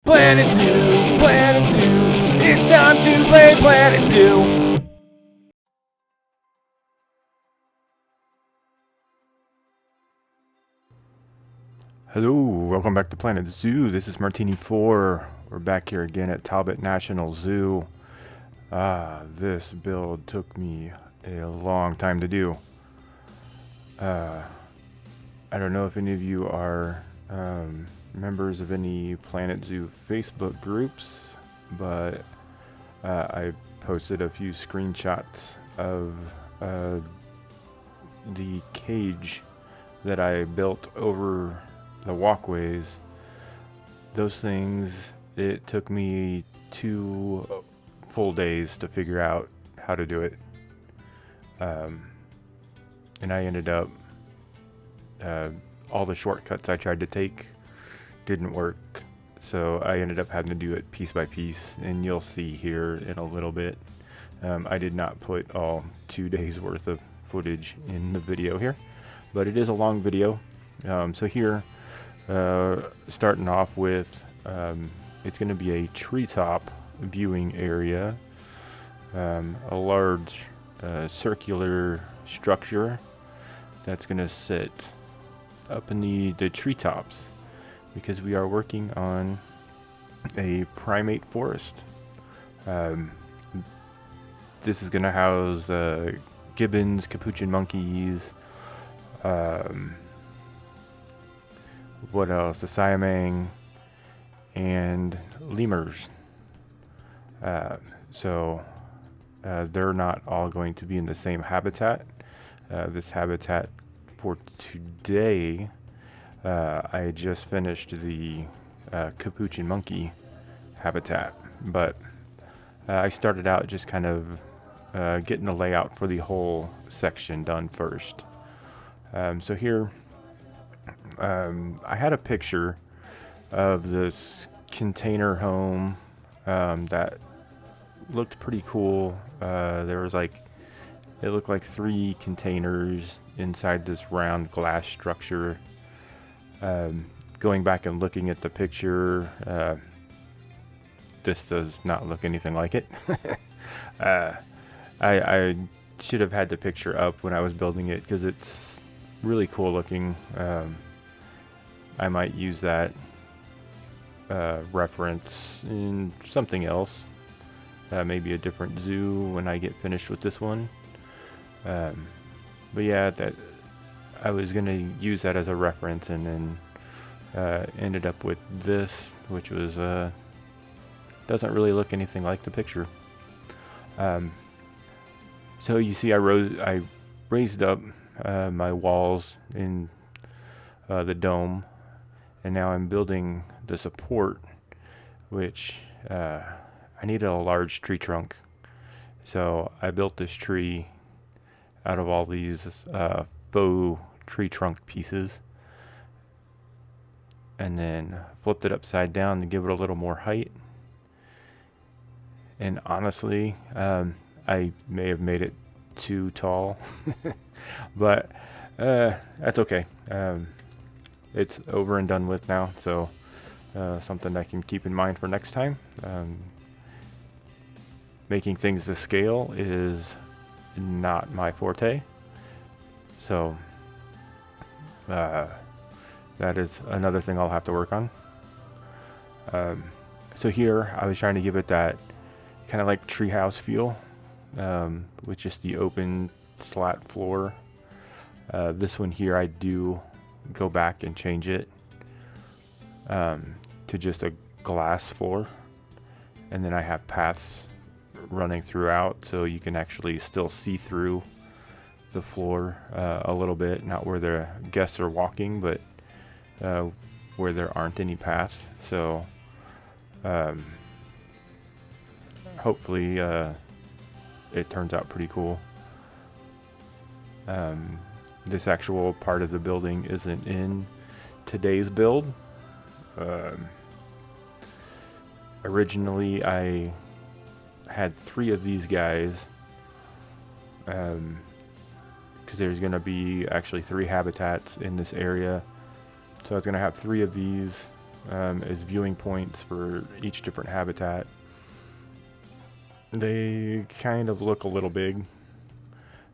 Planet Zoo, Planet Zoo, it's time to play Planet Zoo. Hello, welcome back to Planet Zoo. This is Martini 4. We're back here again at Talbot National Zoo. This build took me a long time to do. I don't know if any of you are members of any Planet Zoo Facebook groups, but I posted a few screenshots of the cage that I built over the walkways. Those things, it took me 2 full days to figure out how to do it, and I ended up all the shortcuts I tried to take didn't work, so I ended up having to do it piece by piece, and you'll see here in a little bit. I did not put all 2 days worth of footage in the video here, but it is a long video. So here, starting off with, it's going to be a treetop viewing area, a large circular structure that's going to sit up in the treetops, because we are working on a primate forest. This is going to house gibbons, capuchin monkeys, what else? The siamang and lemurs. So they're not all going to be in the same habitat. This habitat for today, I just finished the capuchin monkey habitat, but I started out just kind of getting the layout for the whole section done first. So here, I had a picture of this container home that looked pretty cool. There was it looked like 3 containers inside this round glass structure. Going back and looking at the picture, this does not look anything like it. I should have had the picture up when I was building it, because it's really cool looking. I might use that reference in something else, maybe a different zoo when I get finished with this one. But yeah, that I was gonna use that as a reference, and then ended up with this, which was doesn't really look anything like the picture. So you see, I raised up my walls in the dome, and now I'm building the support, which I needed a large tree trunk. So I built this tree out of all these faux tree trunk pieces, and then flipped it upside down to give it a little more height. And honestly, I may have made it too tall, but that's okay. It's over and done with now, so something I can keep in mind for next time. Making things to scale is not my forte, so that is another thing I'll have to work on. So here I was trying to give it that kind of like treehouse feel, with just the open slat floor. This one here, I do go back and change it to just a glass floor, and then I have paths running throughout, so you can actually still see through the floor a little bit, not where the guests are walking, but where there aren't any paths. So hopefully it turns out pretty cool. This actual part of the building isn't in today's build. Originally I had 3 of these guys, because there's going to be actually 3 habitats in this area. So I was going to have 3 of these as viewing points for each different habitat. They kind of look a little big.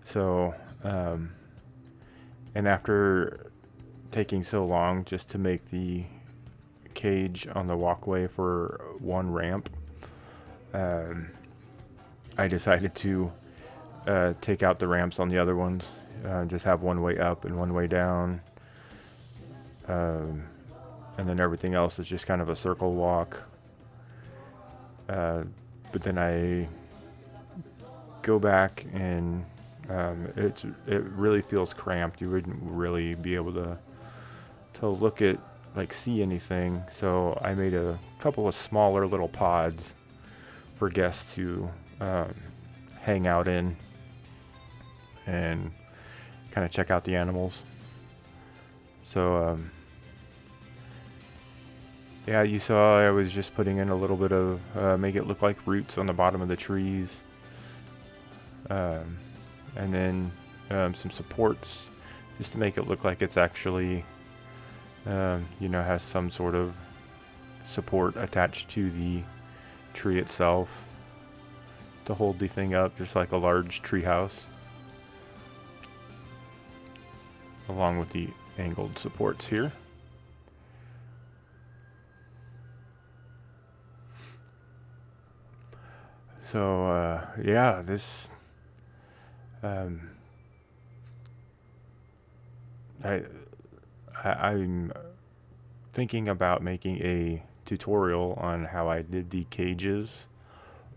So, and after taking so long just to make the cage on the walkway for one ramp, I decided to take out the ramps on the other ones, just have one way up and one way down, and then everything else is just kind of a circle walk. But then I go back and it really feels cramped. You wouldn't really be able to look at, like, see anything. So I made a couple of smaller little pods for guests to hang out in and kind of check out the animals. So yeah, you saw I was just putting in a little bit of make it look like roots on the bottom of the trees, and then some supports just to make it look like it's actually has some sort of support attached to the tree itself to hold the thing up, just like a large tree house, along with the angled supports here. So yeah, this I'm thinking about making a tutorial on how I did the cages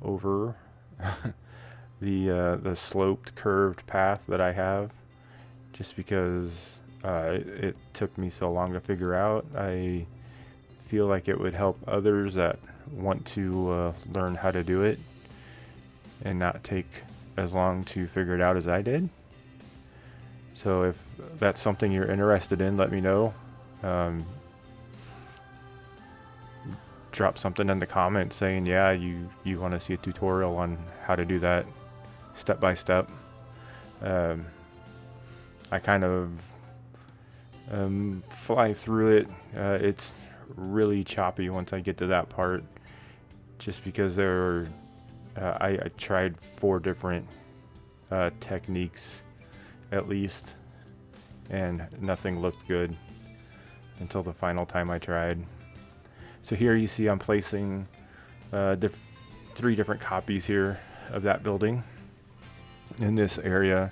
over the sloped curved path that I have, just because it took me so long to figure out. I feel like it would help others that want to learn how to do it and not take as long to figure it out as I did. So if that's something you're interested in, let me know. Drop something in the comments saying, yeah, you want to see a tutorial on how to do that step by step. I kind of fly through it. It's really choppy once I get to that part, just because I tried 4 different techniques at least, and nothing looked good until the final time I tried. So here you see I'm placing 3 different copies here of that building in this area.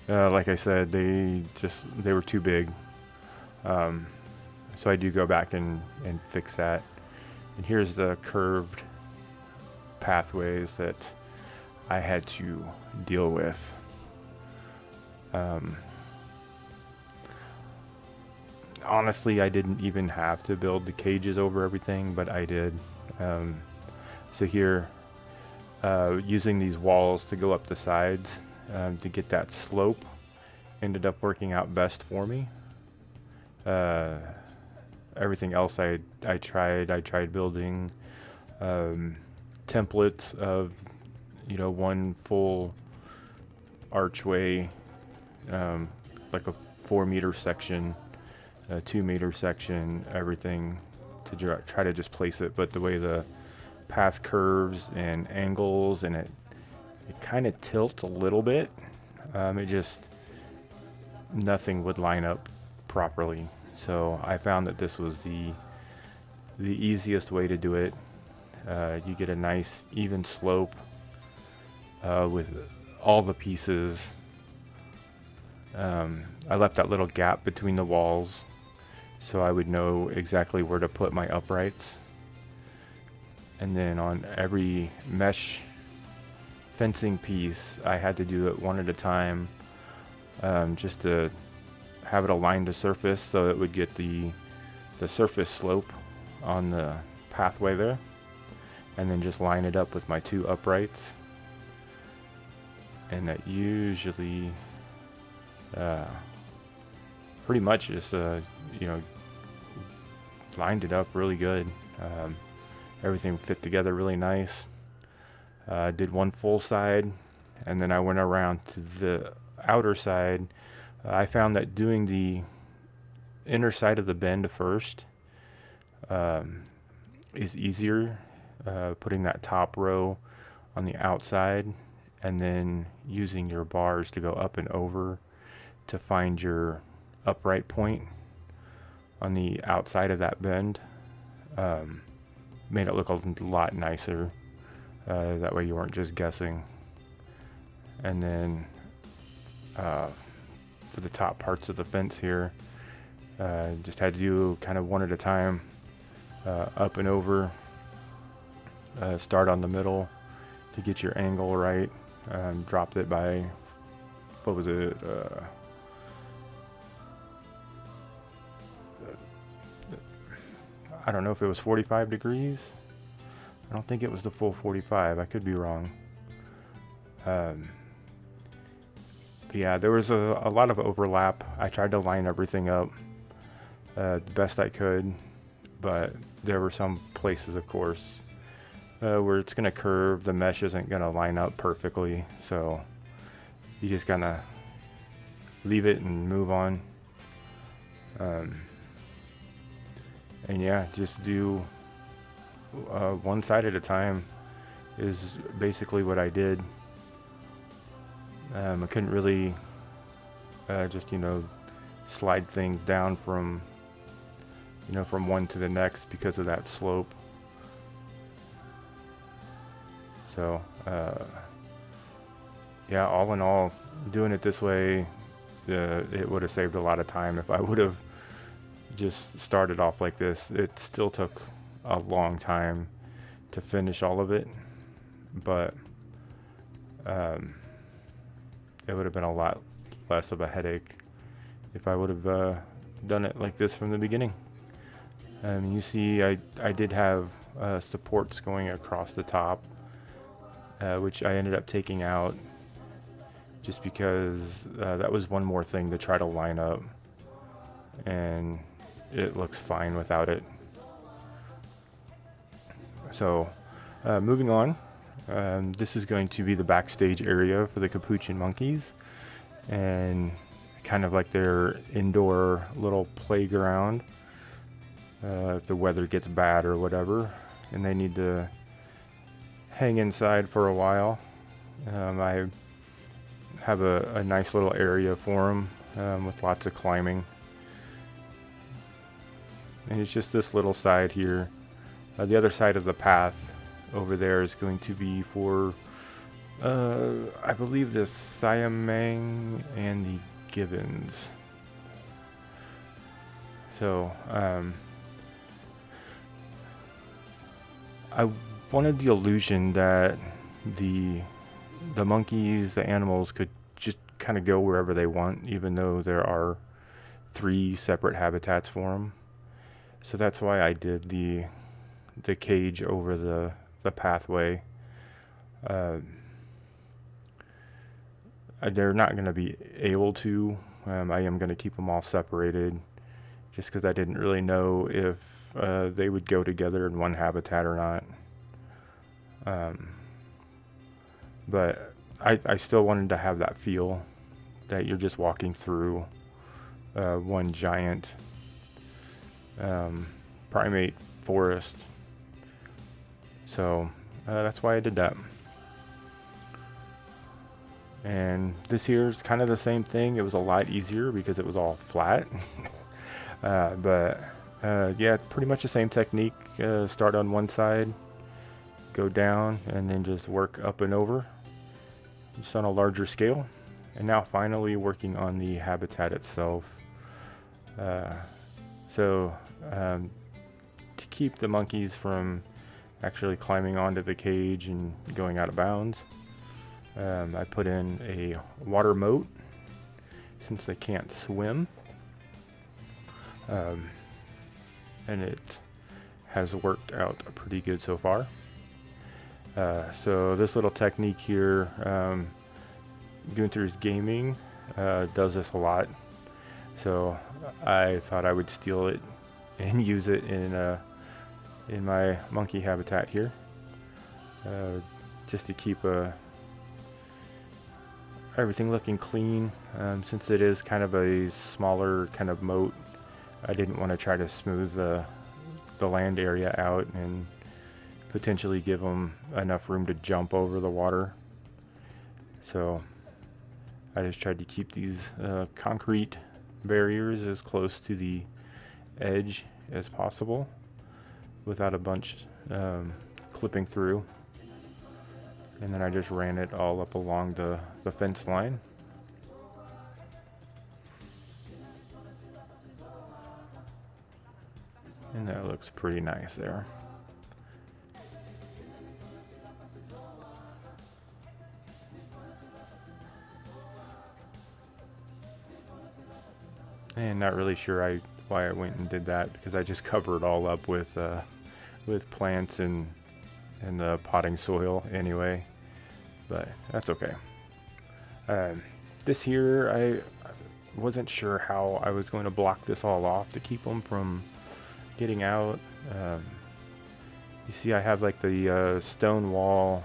Like I said, they were too big. So I do go back and fix that. And here's the curved pathways that I had to deal with. Honestly, I didn't even have to build the cages over everything, but I did. So here, using these walls to go up the sides to get that slope ended up working out best for me. Everything else I tried building templates of one full archway, like a 4-meter section, a 2-meter section, everything to try to just place it. But the way the path curves and angles, and it kind of tilts a little bit, nothing would line up properly. So I found that this was the easiest way to do it. You get a nice even slope with all the pieces. I left that little gap between the walls so I would know exactly where to put my uprights. And then on every mesh fencing piece, I had to do it one at a time, just to have it aligned to surface so it would get the surface slope on the pathway there, and then just line it up with my 2 uprights. And that usually pretty much just lined it up really good. Everything fit together really nice. Did one full side, and then I went around to the outer side. I found that doing the inner side of the bend first is easier, putting that top row on the outside and then using your bars to go up and over to find your upright point on the outside of that bend. Made it look a lot nicer. That way you weren't just guessing. And then for the top parts of the fence here, just had to do kind of one at a time, up and over. Start on the middle to get your angle right. Dropped it by, what was it? I don't know if it was 45 degrees. I don't think it was the full 45. I could be wrong. But yeah, there was a lot of overlap. I tried to line everything up the best I could, but there were some places, of course, where it's going to curve. The mesh isn't going to line up perfectly, so you just kind of leave it and move on. And yeah, just do one side at a time is basically what I did. I couldn't really just, slide things down from one to the next because of that slope. So, yeah, all in all, doing it this way, it would have saved a lot of time. If I would have just started off like this, it still took a long time to finish all of it, but it would have been a lot less of a headache if I would have done it like this from the beginning. You see, I did have supports going across the top, which I ended up taking out just because that was one more thing to try to line up, and it looks fine without it. So moving on, this is going to be the backstage area for the capuchin monkeys, and kind of like their indoor little playground if the weather gets bad or whatever and they need to hang inside for a while. I have a nice little area for them with lots of climbing, and it's just this little side here. The other side of the path over there is going to be for I believe the Siamang and the Gibbons. So I wanted the illusion that the monkeys, the animals, could just kind of go wherever they want, even though there are 3 separate habitats for them. So that's why I did the cage over the pathway. They're not going to be able to. I am going to keep them all separated, just because I didn't really know if they would go together in one habitat or not. But I still wanted to have that feel that you're just walking through one giant primate forest. So that's why I did that. And this here is kind of the same thing. It was a lot easier because it was all flat. But yeah, pretty much the same technique. Start on one side, go down, and then just work up and over, just on a larger scale. And now finally working on the habitat itself. So to keep the monkeys from actually climbing onto the cage and going out of bounds, I put in a water moat since they can't swim, and it has worked out pretty good so far. So this little technique here, Gunther's Gaming does this a lot, so I thought I would steal it and use it in my monkey habitat here, just to keep everything looking clean. Since it is kind of a smaller kind of moat, I didn't want to try to smooth the the land area out and potentially give them enough room to jump over the water. So I just tried to keep these concrete barriers as close to the edge as possible without a bunch clipping through. And then I just ran it all up along the fence line. And that looks pretty nice there. And not really sure why I went and did that, because I just covered it all up with plants and the potting soil anyway. But that's okay. This here, I wasn't sure how I was going to block this all off to keep them from getting out. You see I have like the stone wall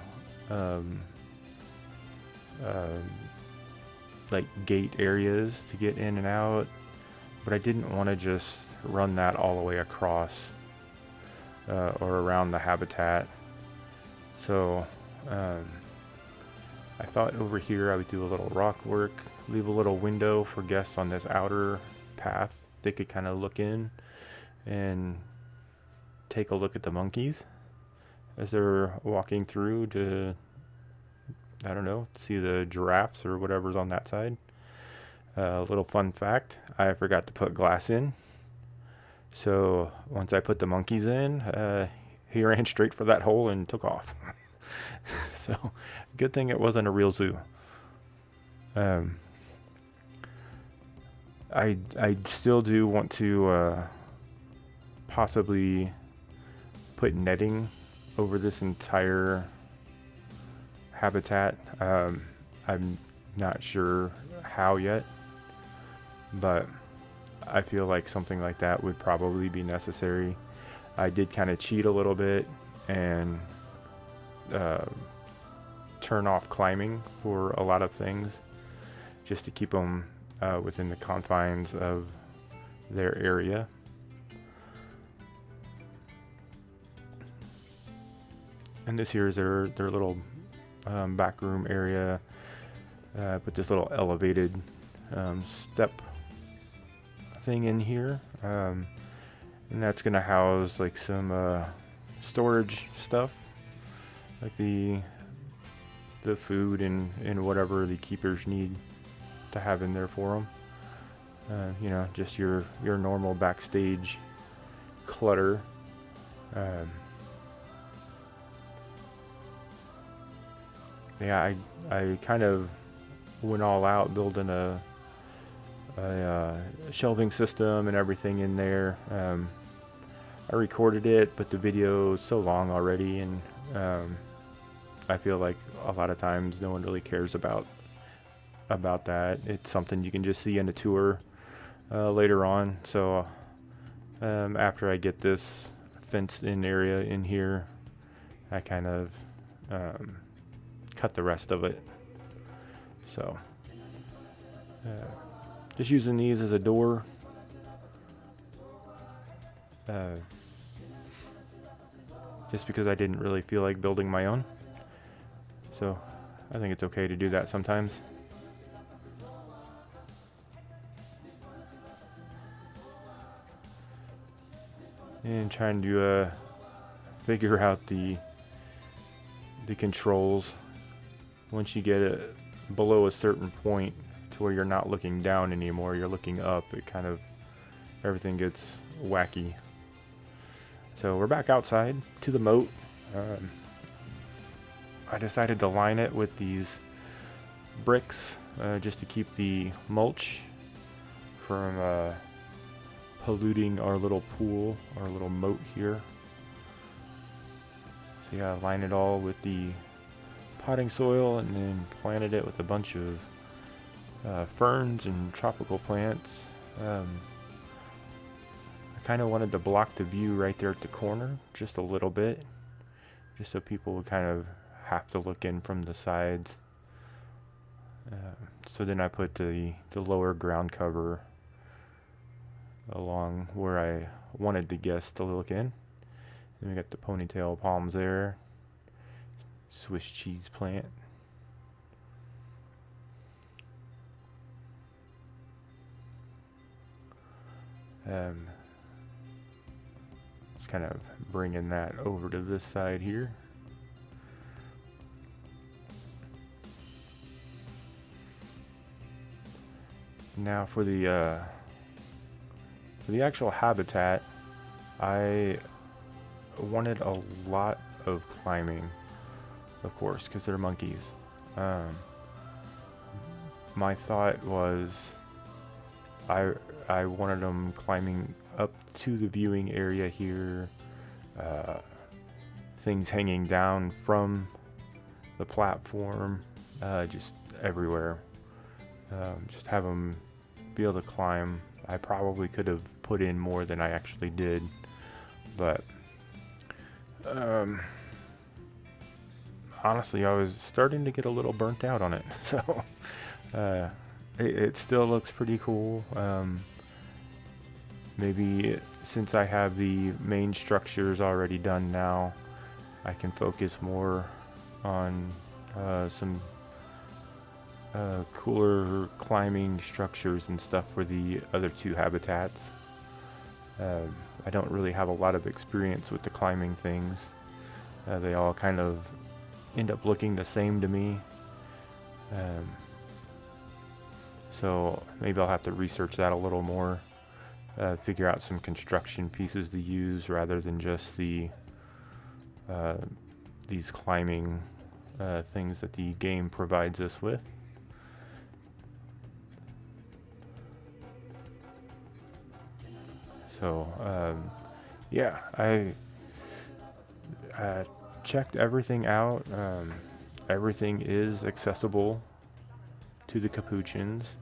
like gate areas to get in and out, but I didn't want to just run that all the way across or around the habitat. So I thought over here I would do a little rock work, leave a little window for guests on this outer path. They could kind of look in and take a look at the monkeys as they're walking through to, I don't know, see the giraffes or whatever's on that side. A little fun fact, I forgot to put glass in. So once I put the monkeys in, he ran straight for that hole and took off. So good thing it wasn't a real zoo. I still do want to possibly put netting over this entire habitat. I'm not sure how yet, but I feel like something like that would probably be necessary. I did kind of cheat a little bit and turn off climbing for a lot of things just to keep them within the confines of their area. And this here is their little back room area. Put this little elevated step thing in here, and that's gonna house like some storage stuff, like the food and whatever the keepers need to have in there for them. You know, just your normal backstage clutter. Yeah, I kind of went all out building a shelving system and everything in there. I recorded it, but the video is so long already, and I feel like a lot of times no one really cares about that. It's something you can just see in a tour later on. So after I get this fenced in area in here, I kind of cut the rest of it. So just using these as a door. Just because I didn't really feel like building my own. So I think it's okay to do that sometimes. And trying to figure out the controls once you get it below a certain point to where you're not looking down anymore, you're looking up. It kind of, everything gets wacky. So we're back outside to the moat. I decided to line it with these bricks just to keep the mulch from polluting our little pool, our little moat here. So yeah, line it all with the potting soil and then planted it with a bunch of ferns and tropical plants. I kind of wanted to block the view right there at the corner just a little bit, just so people would kind of have to look in from the sides. So then I put the lower ground cover along where I wanted the guests to look in. Then we got the ponytail palms there. Swiss cheese plant. Just kind of bringing that over to this side here. Now for the actual habitat, I wanted a lot of climbing, of course, because they're monkeys. My thought was I wanted them climbing up to the viewing area here, things hanging down from the platform, just everywhere. Just have them be able to climb. I probably could have put in more than I actually did, but honestly, I was starting to get a little burnt out on it. So it still looks pretty cool. Maybe since I have the main structures already done now, I can focus more on some cooler climbing structures and stuff for the other two habitats. I don't really have a lot of experience with the climbing things. They all kind of end up looking the same to me. So maybe I'll have to research that a little more, figure out some construction pieces to use rather than just the these climbing things that the game provides us with. So yeah, I checked everything out. Everything is accessible to the capuchins.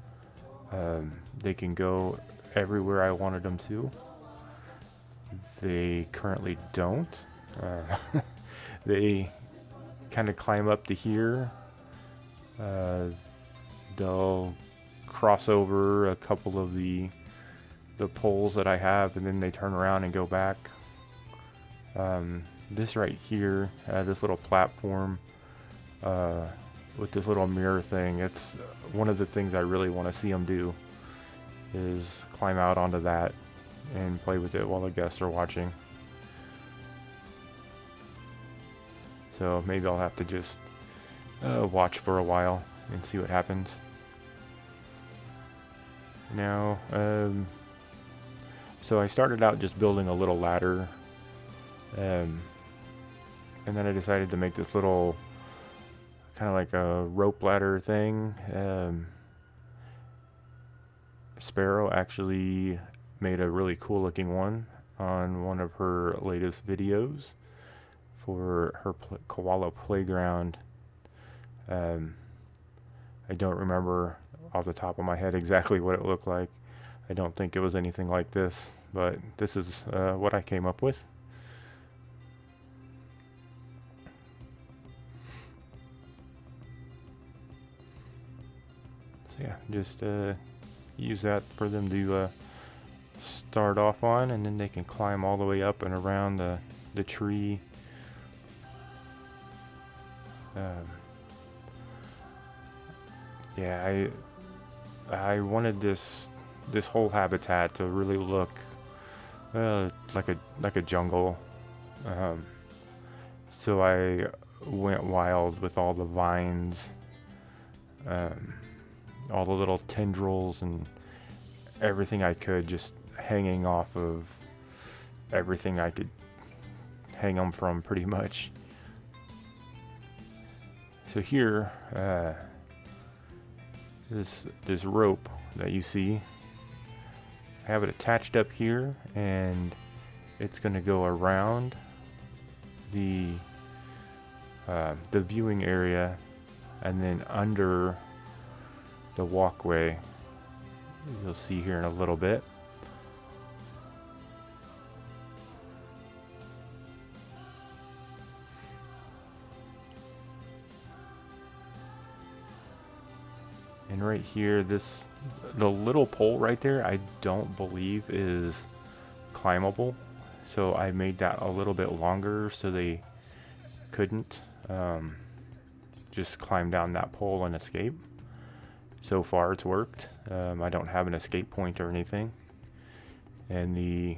They can go everywhere I wanted them to. They currently don't. They kind of climb up to here. They'll cross over a couple of the poles that I have, and then they turn around and go back. This right here, this little platform with this little mirror thing, it's one of the things I really want to see them do, is climb out onto that and play with it while the guests are watching. So maybe I'll have to just watch for a while and see what happens. Now, so I started out just building a little ladder, and then I decided to make this little kind of like a rope ladder thing. Sparrow actually made a really cool looking one on one of her latest videos for her koala playground. I don't remember off the top of my head exactly what it looked like. I don't think it was anything like this, but this is what I came up with. So yeah, just use that for them to start off on, and then they can climb all the way up and around the tree. Yeah, I wanted this whole habitat to really look like a jungle. So I went wild with all the vines, all the little tendrils and everything I could, just hanging off of everything I could hang them from, pretty much. So here, this rope that you see, I have it attached up here, and it's going to go around the viewing area, and then under the walkway. You'll see here in a little bit. And right here, the little pole right there, I don't believe is climbable. so I made that a little bit longer so they couldn't just climb down that pole and escape. So far it's worked. I don't have an escape point or anything, and the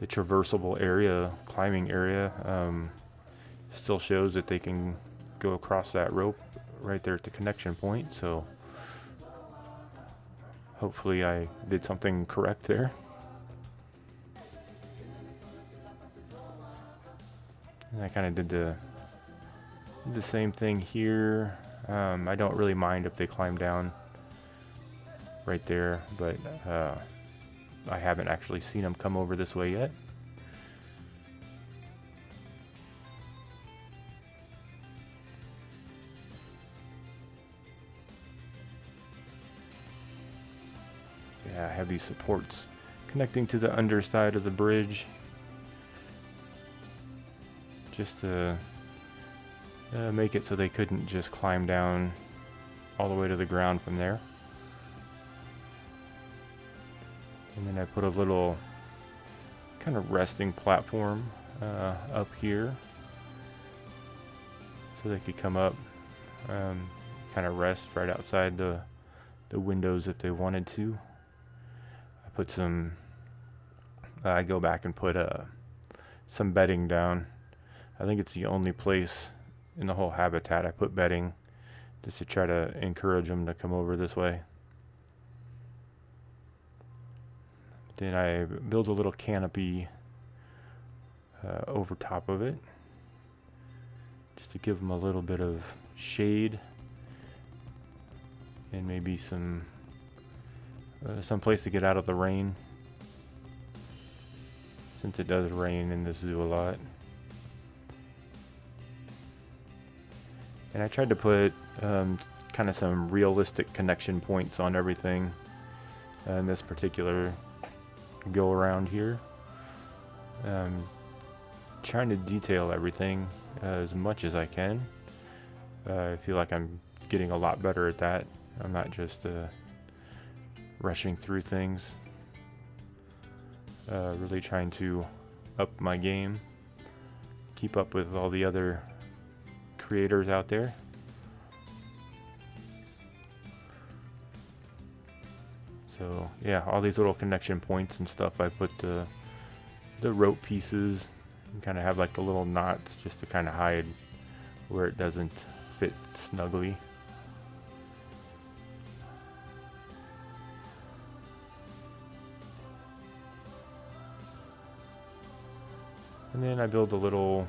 traversable area, climbing area, still shows that they can go across that rope right there at the connection point. So hopefully I did something correct there. And I kind of did the same thing here. I don't really mind if they climb down right there, but I haven't actually seen them come over this way yet. So yeah, I have these supports connecting to the underside of the bridge, just to make it so they couldn't just climb down all the way to the ground from there. And then I put a little kind of resting platform up here so they could come up, kind of rest right outside the windows if they wanted to. I put some, I go back and put some bedding down. I think it's the only place in the whole habitat I put bedding, just to try to encourage them to come over this way. Then I build a little canopy over top of it, just to give them a little bit of shade and maybe some place to get out of the rain, since it does rain in this zoo a lot. And I tried to put kind of some realistic connection points on everything in this particular go around here. Trying to detail everything as much as I can. I feel like I'm getting a lot better at that. I'm not just rushing through things. Really trying to up my game, keep up with all the other creators out there. So yeah, all these little connection points and stuff, I put the rope pieces and kind of have like the little knots just to kind of hide where it doesn't fit snugly. And then I build a little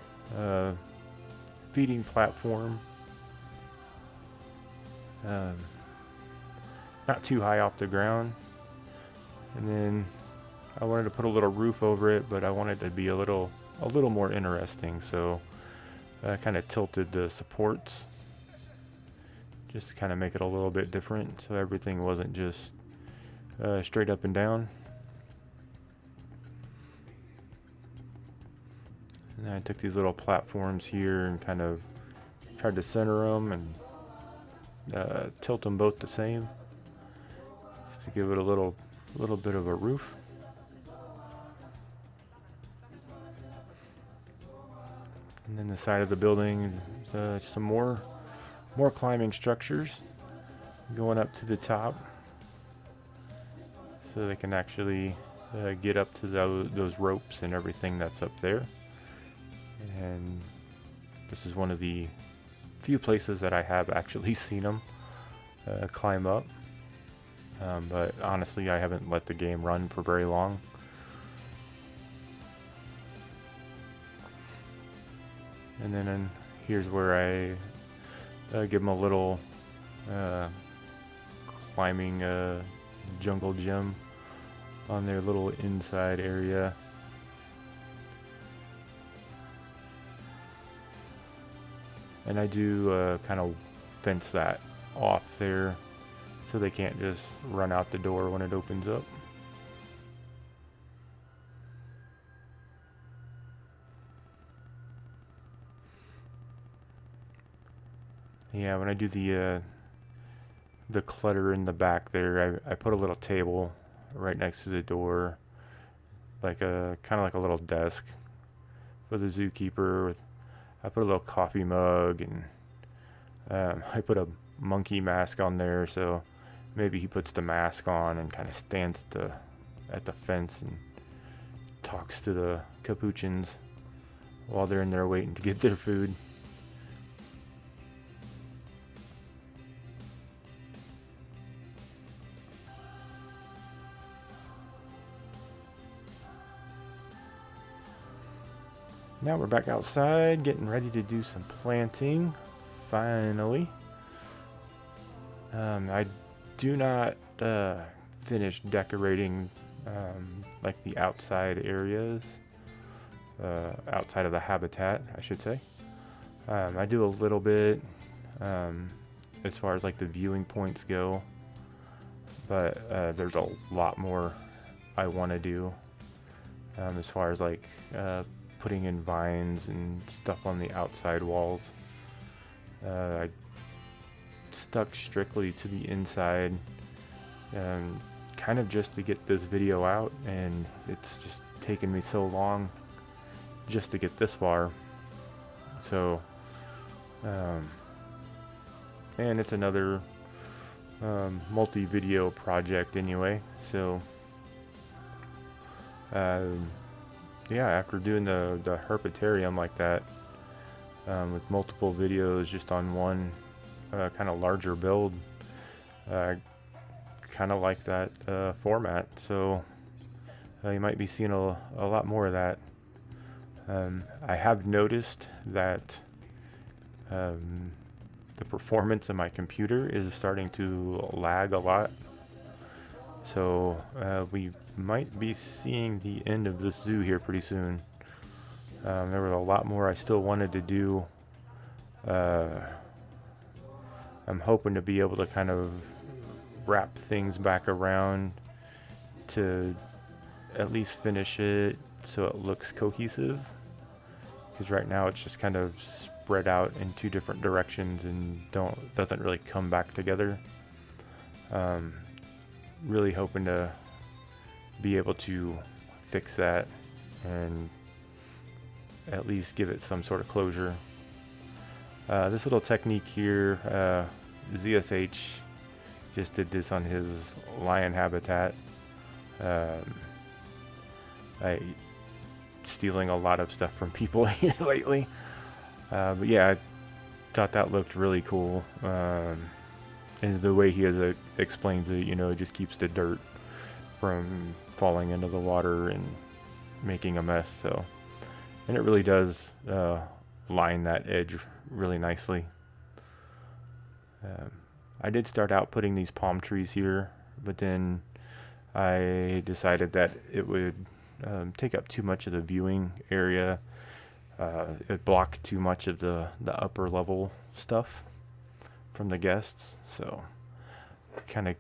feeding platform, not too high off the ground. And then I wanted to put a little roof over it, but I wanted it to be a little more interesting, so I kind of tilted the supports just to kind of make it a little bit different, so everything wasn't just straight up and down. And then I took these little platforms here and kind of tried to center them and tilt them both the same, just to give it a little bit of a roof. And then the side of the building, some more climbing structures going up to the top, so they can actually get up to those ropes and everything that's up there. And this is one of the few places that I have actually seen them climb up. But honestly, I haven't let the game run for very long. And then here's where I give them a little climbing jungle gym on their little inside area. And I do kind of fence that off there so they can't just run out the door when it opens up. Yeah, when I do the clutter in the back there, I put a little table right next to the door like a kind of like a little desk for the zookeeper. I put a little coffee mug, and I put a monkey mask on there, so maybe he puts the mask on and kind of stands at the fence and talks to the capuchins while they're in there waiting to get their food. Now we're back outside, getting ready to do some planting, finally. I do not finish decorating like the outside areas, outside of the habitat, I should say. I do a little bit as far as like the viewing points go, but there's a lot more I want to do as far as like putting in vines and stuff on the outside walls. I stuck strictly to the inside, kind of just to get this video out, and it's just taken me so long just to get this far. So and it's another multi-video project anyway, so yeah, after doing the herpetarium like that, with multiple videos just on one kind of larger build, kind of like that format, so you might be seeing a lot more of that. I have noticed that the performance of my computer is starting to lag a lot, so we might be seeing the end of this zoo here pretty soon. There was a lot more I still wanted to do. I'm hoping to be able to kind of wrap things back around to at least finish it so it looks cohesive, because right now it's just kind of spread out in two different directions and doesn't really come back together. Really hoping to be able to fix that and at least give it some sort of closure. This little technique here, ZSH just did this on his lion habitat. I stealing a lot of stuff from people here lately, but yeah, I thought that looked really cool. And the way he explains it, it just keeps the dirt from falling into the water and making a mess. So, and it really does line that edge really nicely. I did start out putting these palm trees here, but then I decided that it would take up too much of the viewing area. It blocked too much of the upper level stuff from the guests, so kind of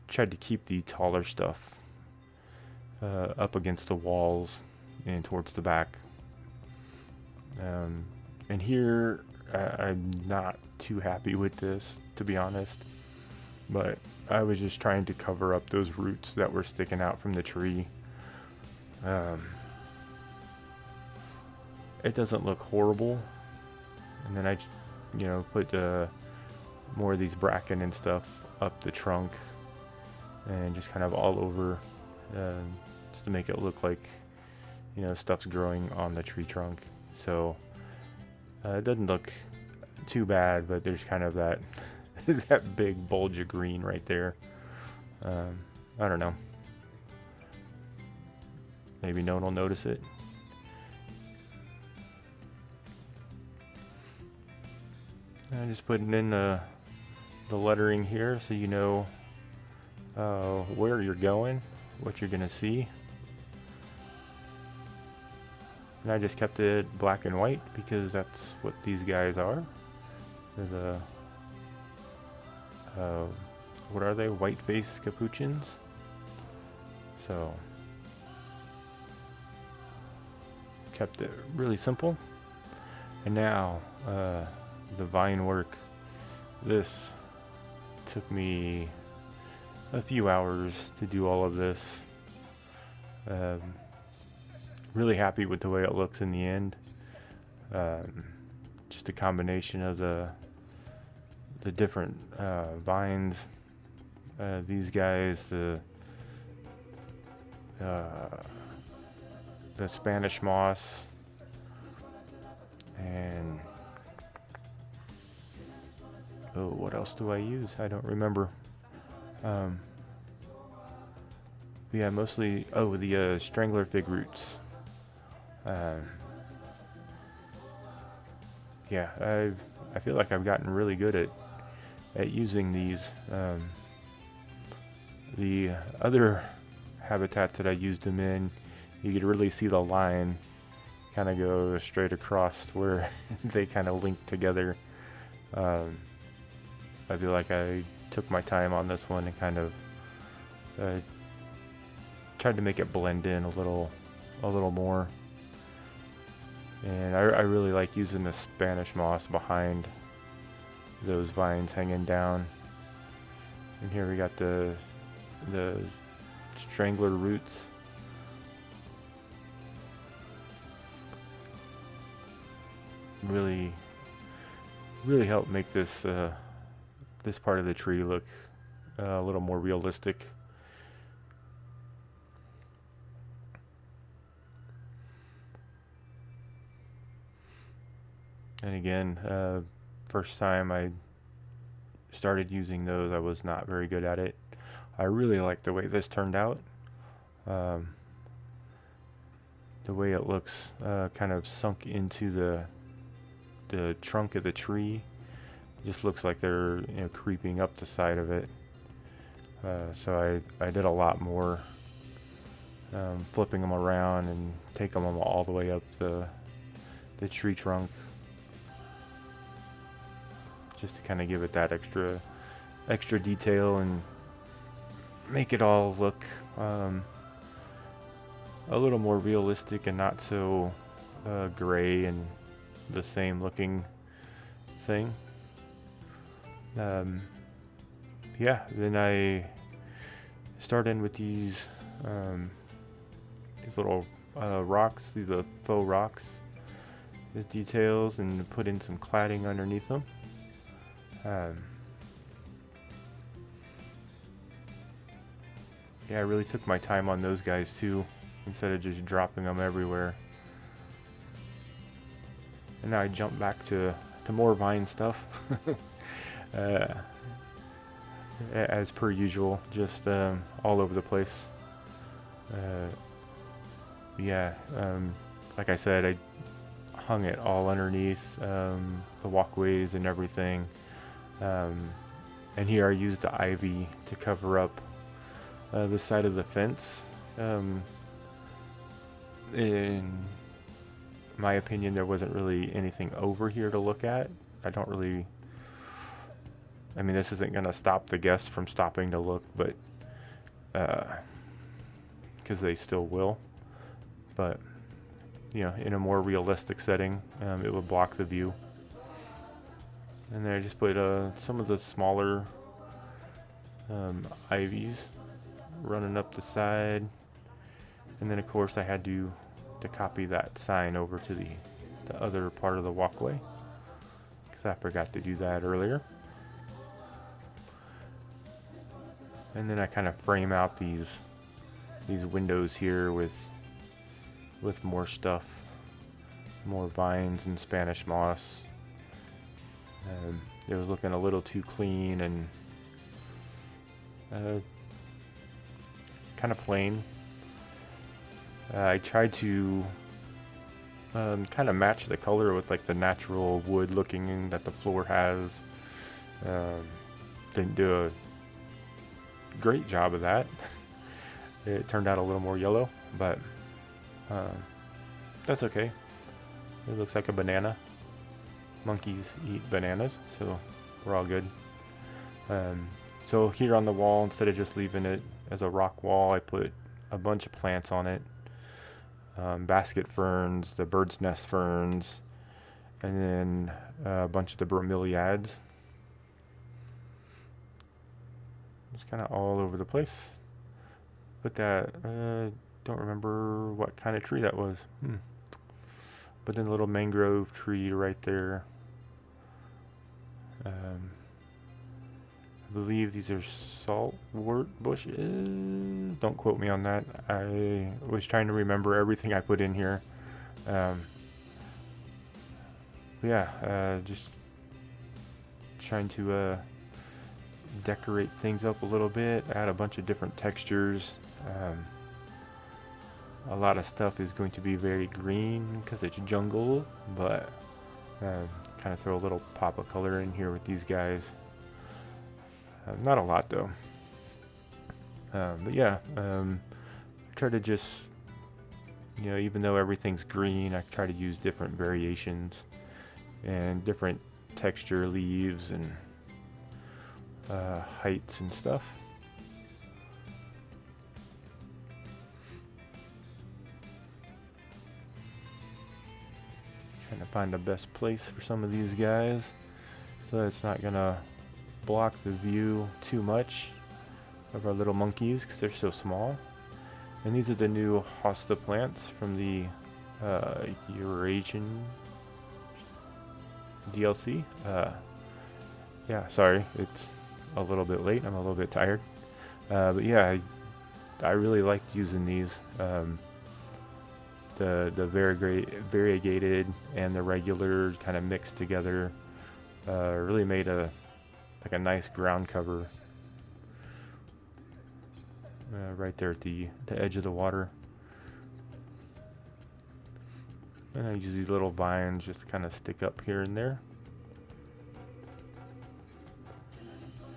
tried to keep the taller stuff up against the walls and towards the back. And here I'm not too happy with this, to be honest, but I was just trying to cover up those roots that were sticking out from the tree. It doesn't look horrible, and then I put more of these bracken and stuff up the trunk and just kind of all over, just to make it look like stuff's growing on the tree trunk. So it doesn't look too bad, but there's kind of that that big bulge of green right there. I don't know, maybe no one will notice it. I'm just putting in the lettering here so you know where you're going, what you're gonna see. And I just kept it black and white because that's what these guys are. They're the what are they? White-faced capuchins. So kept it really simple. And now the vine work. This took me a few hours to do all of this. really happy with the way it looks in the end. Just a combination of the different vines. These guys, the Spanish moss, and oh, what else do I use? I don't remember. Yeah, mostly the strangler fig roots. Yeah, I feel like I've gotten really good at using these. The other habitats that I used them in, you could really see the line kind of go straight across where they kind of link together. I feel like I took my time on this one and kind of tried to make it blend in a little more. And I really like using the Spanish moss behind those vines hanging down. And here we got the strangler roots. Really help make this this part of the tree look a little more realistic. And again, first time I started using those, I was not very good at it. I really like the way this turned out. The way it looks kind of sunk into the trunk of the tree. It just looks like they're creeping up the side of it. So I did a lot more flipping them around and taking them all the way up the tree trunk, just to kind of give it that extra detail and make it all look a little more realistic and not so gray and the same looking thing. Yeah, then I start in with these little rocks, these are faux rocks as details, and put in some cladding underneath them. Yeah, I really took my time on those guys too, instead of just dropping them everywhere. And now I jump back to more vine stuff. As per usual, just all over the place. Yeah, like I said, I hung it all underneath the walkways and everything. And here I used the ivy to cover up the side of the fence. In my opinion, there wasn't really anything over here to look at. I mean, this isn't going to stop the guests from stopping to look, but because they still will. But in a more realistic setting, it would block the view. And then I just put some of the smaller ivies running up the side, and then of course I had to copy that sign over to the other part of the walkway, because I forgot to do that earlier. And then I kind of frame out these windows here with more stuff, more vines and Spanish moss. It was looking a little too clean and kind of plain. I tried to kind of match the color with like the natural wood looking that the floor has. Didn't do a great job of that. It turned out a little more yellow, but that's okay. It looks like a banana. Monkeys eat bananas, so we're all good. So here on the wall, instead of just leaving it as a rock wall, I put a bunch of plants on it. Basket ferns, the bird's nest ferns, and then a bunch of the bromeliads. Just kind of all over the place. Put that don't remember what kind of tree that was. But then a little mangrove tree right there. I believe these are saltwort bushes. Don't quote me on that. I was trying to remember everything I put in here. Just trying to decorate things up a little bit, add a bunch of different textures. A lot of stuff is going to be very green because it's jungle, but kind of throw a little pop of color in here with these guys. Not a lot though. Try to just, even though everything's green, I try to use different variations and different texture leaves and heights and stuff. Trying to find the best place for some of these guys so it's not gonna block the view too much of our little monkeys because they're so small. And these are the new hosta plants from the Eurasian DLC. Sorry, it's a little bit late. I'm a little bit tired. But yeah, I really like using these. The variegated and the regular kind of mixed together. Really made a nice ground cover right there at the edge of the water. And I use these little vines just to kind of stick up here and there.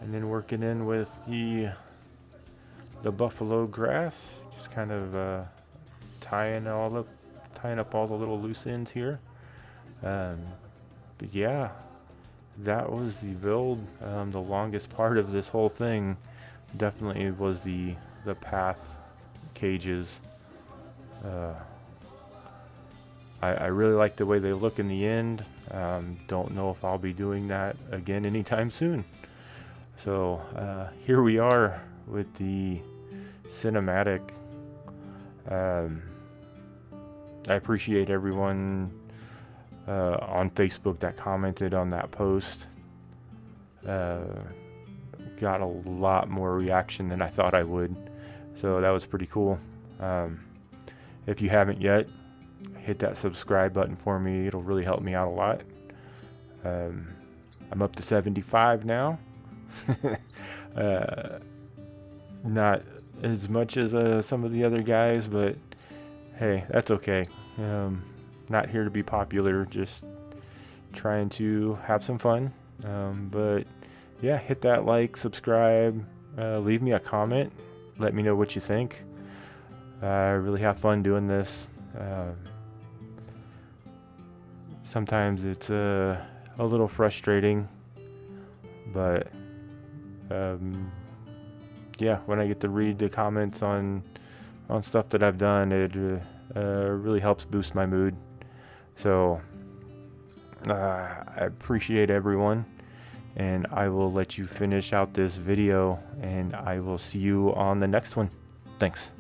And then working in with the buffalo grass, just kind of tying up all the little loose ends here. But yeah, that was the build. The longest part of this whole thing definitely was the path cages. I really like the way they look in the end. Don't know if I'll be doing that again anytime soon. So here we are with the cinematic. I appreciate everyone on Facebook that commented on that post. Got a lot more reaction than I thought I would, so that was pretty cool. If you haven't yet, hit that subscribe button for me. It'll really help me out a lot. I'm up to 75 now. Not as much as some of the other guys, but hey, that's okay. Not here to be popular, just trying to have some fun. But yeah, hit that like, subscribe, leave me a comment, let me know what you think. I really have fun doing this. Sometimes it's a little frustrating, but when I get to read the comments on stuff that I've done, it really helps boost my mood. So I appreciate everyone, and I will let you finish out this video, and I will see you on the next one. Thanks.